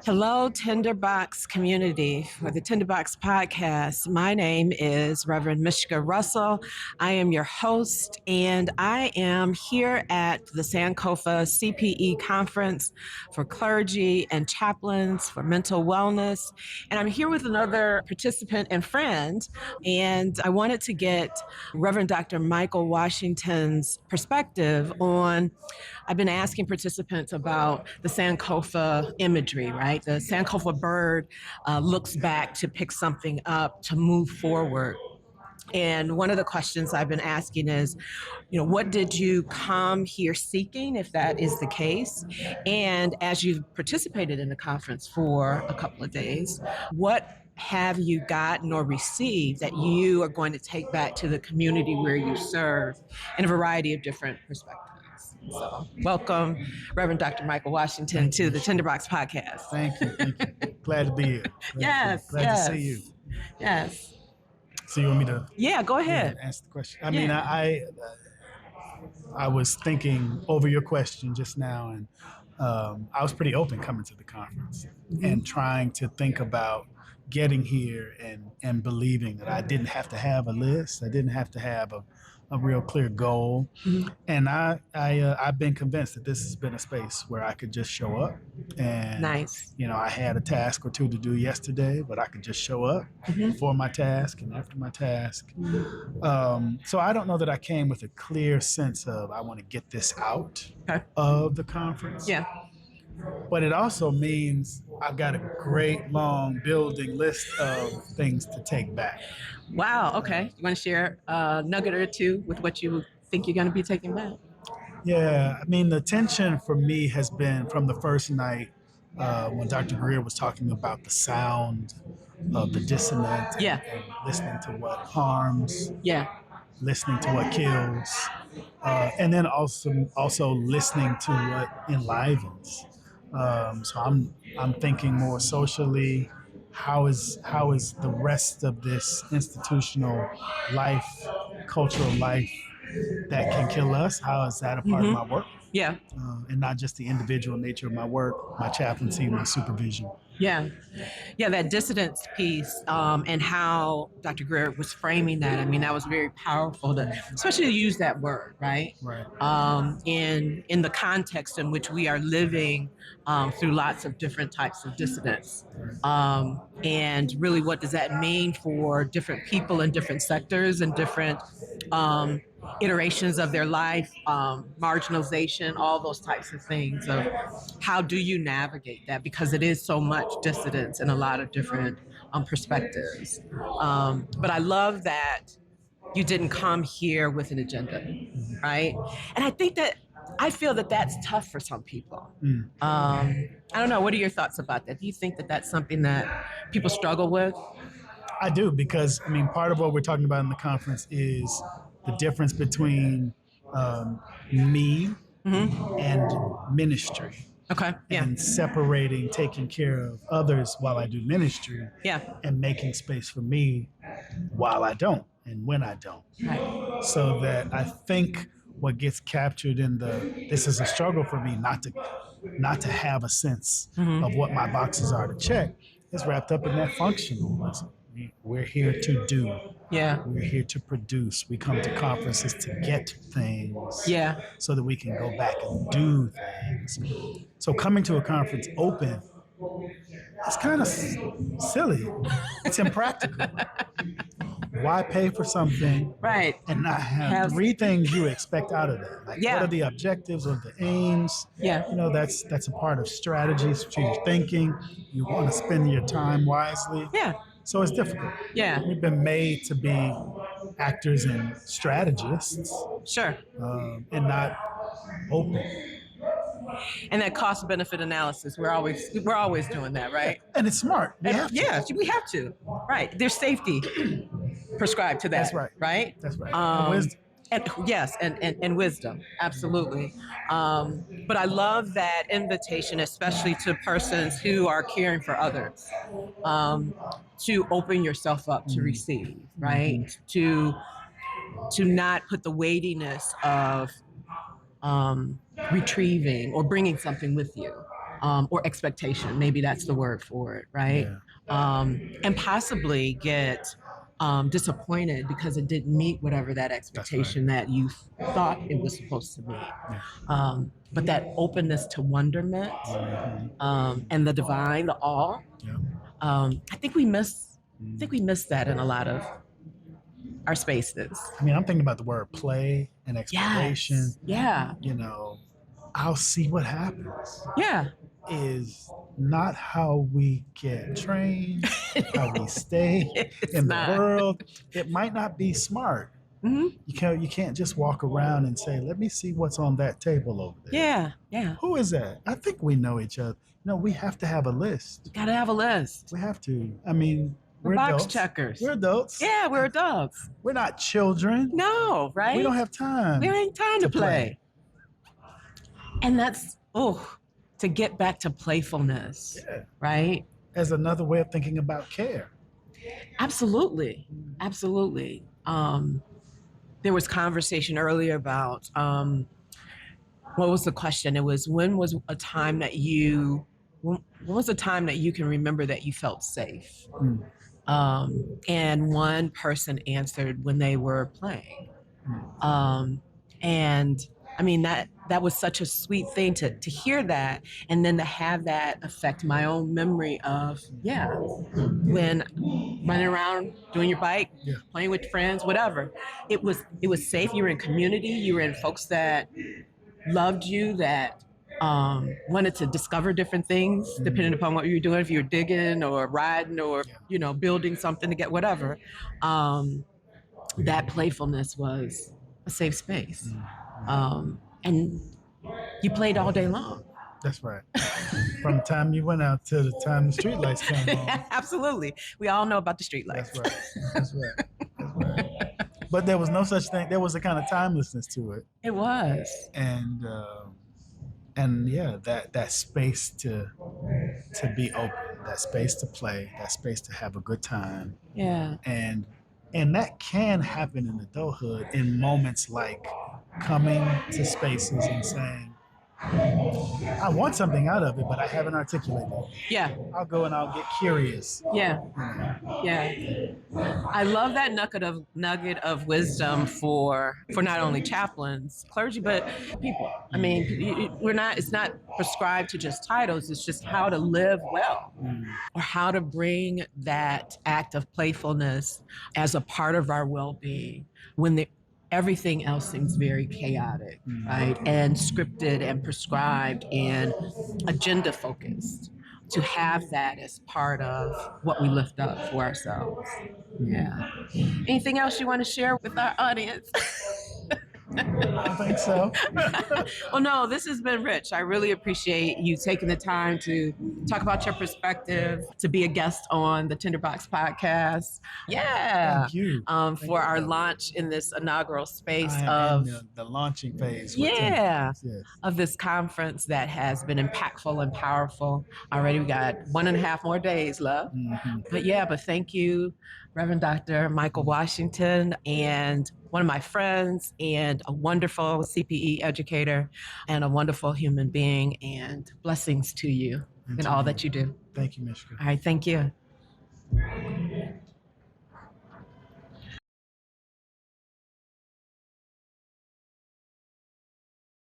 Hello, Tinderbox community for the Tinderbox podcast. My name is Reverend Mishka Russell. I am your host, and I am here at the Sankofa CPE conference for clergy and chaplains for mental wellness. And I'm here with another participant and friend, and I wanted to get Reverend Dr. Michael Washington's perspective on. I've been asking participants about the Sankofa imagery, right? The Sankofa bird looks back to pick something up, to move forward. And one of the questions I've been asking is, what did you come here seeking, if that is the case? And as you participated in the conference for a couple of days, what have you gotten or received that you are going to take back to the community where you serve in a variety of different perspectives? So, welcome, Reverend Dr. Michael Washington, to the Tinderbox podcast. Thank you. Glad to be here. Glad to see you. Yes. So you want me to? Yeah, go ahead. Ask the question. I was thinking over your question just now, and I was pretty open coming to the conference and trying to think about getting here and believing that I didn't have to have a list. I didn't have to have a real clear goal. And I've been convinced that this has been a space where I could just show up. And, nice. I had a task or two to do yesterday, but I could just show up for my task and after my task. So I don't know that I came with a clear sense of I want to get this out of the conference. Yeah. But it also means I've got a great long building list of things to take back. Wow. Okay. You want to share a nugget or two with what you think you're going to be taking back? Yeah. The tension for me has been from the first night when Dr. Greer was talking about the sound of the dissonant and listening to what harms, listening to what kills, and then also listening to what enlivens. So I'm thinking more socially. How is the rest of this institutional life, cultural life that can kill us? How is that a part of my work? Yeah. And not just the individual nature of my work, my chaplaincy, my supervision. Yeah, that dissidence piece and how Dr. Greer was framing that. That was very powerful, especially to use that word, right? Right. In the context in which we are living through lots of different types of dissidence. And really, what does that mean for different people in different sectors and different iterations of their life, marginalization, all those types of things of how do you navigate that, because it is so much dissidence in a lot of different perspectives. But I love that you didn't come here with an agenda, right? And I feel that that's tough for some people. I don't know. What are your thoughts about that? Do you think that that's something that people struggle with? I do, because part of what we're talking about in the conference is the difference between me and ministry. Okay. Yeah. And separating, taking care of others while I do ministry. Yeah. And making space for me while I don't and when I don't. Right. So that I think what gets captured in this is a struggle for me not to have a sense of what my boxes are to check is wrapped up in that functionalism. We're here to do. Yeah. We're here to produce. We come to conferences to get things. Yeah. So that we can go back and do things. So coming to a conference open, it's kind of silly. It's impractical. Why pay for something and not have three things you expect out of it? What are the objectives or the aims? Yeah. That's a part of strategic thinking. You want to spend your time wisely. Yeah. So it's difficult. Yeah. We've been made to be actors and strategists. Sure. And not open. And that cost benefit analysis, we're always doing that, right? And it's smart. We have to. Yeah, we have to. Right. There's safety prescribed to that. That's right. Right? That's right. And wisdom. And wisdom, absolutely. But I love that invitation, especially to persons who are caring for others, to open yourself up to receive, right? To not put the weightiness of retrieving or bringing something with you, or expectation. Maybe that's the word for it, right? Yeah. And possibly get disappointed because it didn't meet whatever that expectation that you thought it was supposed to meet. Yeah. But that openness to wonderment and the divine, the awe. Yeah. I think we miss. I think we miss that in a lot of our spaces. I mean, I'm thinking about the word play and exploration. Yes. Yeah. You know, I'll see what happens. Yeah. Is not how we get trained, how we stay in the world. It might not be smart. Mm-hmm. You can't just walk around and say, "Let me see what's on that table over there." Yeah, yeah. Who is that? I think we know each other. No, we have to have a list. Gotta have a list. We have to. I mean, we're box adults. checkers. We're adults. Yeah, we're adults. We're not children. No, right? We don't have time. We ain't time to play. And that's to get back to playfulness, right? As another way of thinking about care. Absolutely, absolutely. There was conversation earlier about what was the question? It was when was a time that you can remember that you felt safe? And one person answered when they were playing. And I mean, that was such a sweet thing to hear that, and then to have that affect my own memory of, when running around, doing your bike, playing with friends, whatever. It was safe. You were in community. You were in folks that loved you, that wanted to discover different things, depending upon what you were doing, if you were digging or riding or, building something to get whatever. That playfulness was a safe space. And you played all day long. That's right. From the time you went out to the time the streetlights came on. Absolutely. We all know about the streetlights. That's right. But there was no such thing. There was a kind of timelessness to it. It was. And yeah, that space to be open, that space to play, that space to have a good time. Yeah. And that can happen in adulthood in moments like coming to spaces and saying, I want something out of it, but I haven't articulated it. Yeah. I'll go and I'll get curious. Yeah. Yeah. I love that nugget of wisdom for not only chaplains, clergy, but people. I mean, it's not prescribed to just titles. It's just how to live well, or how to bring that act of playfulness as a part of our well-being when everything else seems very chaotic, right? And scripted and prescribed and agenda focused. To have that as part of what we lift up for ourselves. Yeah. Anything else you want to share with our audience? I think so. Well, no, this has been rich. I really appreciate you taking the time to talk about your perspective, to be a guest on the Tinderbox podcast. Yeah. Thank you. For our launch in this inaugural space of the launching phase. Of this conference that has been impactful and powerful. Already we got 1.5 more days left. But thank you, Reverend Dr. Michael Washington, and one of my friends, and a wonderful CPE educator, and a wonderful human being, and blessings to you in all that you do. Thank you, Mishka. All right, thank you.